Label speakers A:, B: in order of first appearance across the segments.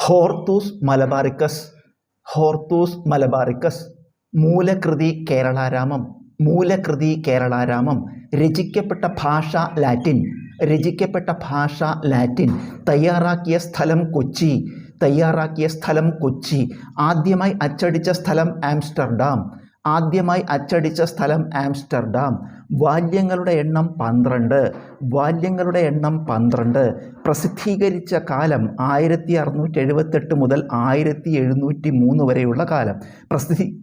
A: Hortus Malabaricus. Hortus Malabaricus. മൂലകൃതി കേരളാരാമം. മൂലകൃതി കേരളാരാമം. രചിക്കപ്പെട്ട ഭാഷ ലാറ്റിൻ. രചിക്കപ്പെട്ട ഭാഷ ലാറ്റിൻ. തയ്യാറാക്കിയ സ്ഥലം കൊച്ചി. തയ്യാറാക്കിയ സ്ഥലം കൊച്ചി. ആദ്യമായി അച്ചടിച്ച സ്ഥലം ആംസ്റ്റർഡാം. ആദ്യമായി അച്ചടിച്ച സ്ഥലം ആംസ്റ്റർഡാം. വാല്യങ്ങളുടെ എണ്ണം 12. വാല്യങ്ങളുടെ എണ്ണം 12. പ്രസിദ്ധീകരിച്ച കാലം 1678 മുതൽ 1703 വരെയുള്ള കാലം.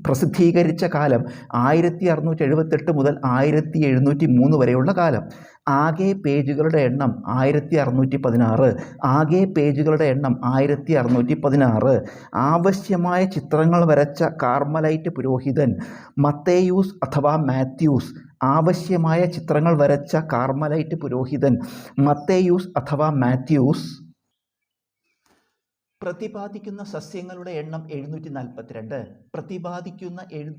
A: പ്രസിദ്ധീകരിച്ച കാലം 1678 മുതൽ 1703 വരെയുള്ള കാലം. ആകെ പേജുകളുടെ എണ്ണം 1616. ആകെ പേജുകളുടെ എണ്ണം 1616. ആവശ്യമായ ചിത്രങ്ങൾ വരച്ച കാർമലൈറ്റ് പുരോഹിതൻ മത്തേയൂസ് അഥവാ മാത്യൂസ്. ആവശ്യമായ ചിത്രങ്ങൾ വരച്ച കാർമലൈറ്റ് പുരോഹിതൻ മത്തേയൂസ് അഥവാ മാത്യൂസ്. പ്രതിപാദിക്കുന്ന സസ്യങ്ങളുടെ എണ്ണം 742.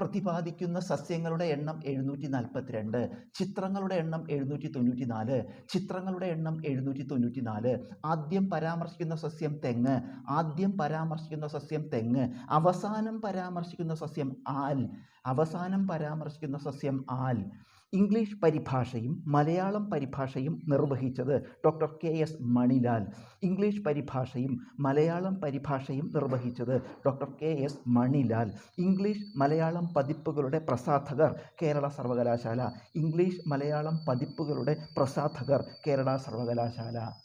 A: പ്രതിപാദിക്കുന്ന സസ്യങ്ങളുടെ എണ്ണം 742. ചിത്രങ്ങളുടെ എണ്ണം 794. ചിത്രങ്ങളുടെ എണ്ണം 794. ആദ്യം പരാമർശിക്കുന്ന സസ്യം തെങ്ങ്. ആദ്യം പരാമർശിക്കുന്ന സസ്യം തെങ്ങ്. അവസാനം പരാമർശിക്കുന്ന സസ്യം ആൽ. അവസാനം പരാമർശിക്കുന്ന സസ്യം ആൽ. ഇംഗ്ലീഷ് പരിഭാഷയും മലയാളം പരിഭാഷയും നിർവഹിച്ചത് ഡോക്ടർ KS മണിലാൽ. ഇംഗ്ലീഷ് പരിഭാഷയും മലയാളം പരിഭാഷയും നിർവഹിച്ചത് doctor KS Manilal. English Malayalam പതിപ്പുകളുടെ പ്രസാധകർ കേരള സർവകലാശാല. ഇംഗ്ലീഷ് മലയാളം പതിപ്പുകളുടെ പ്രസാധകർ കേരള സർവകലാശാല.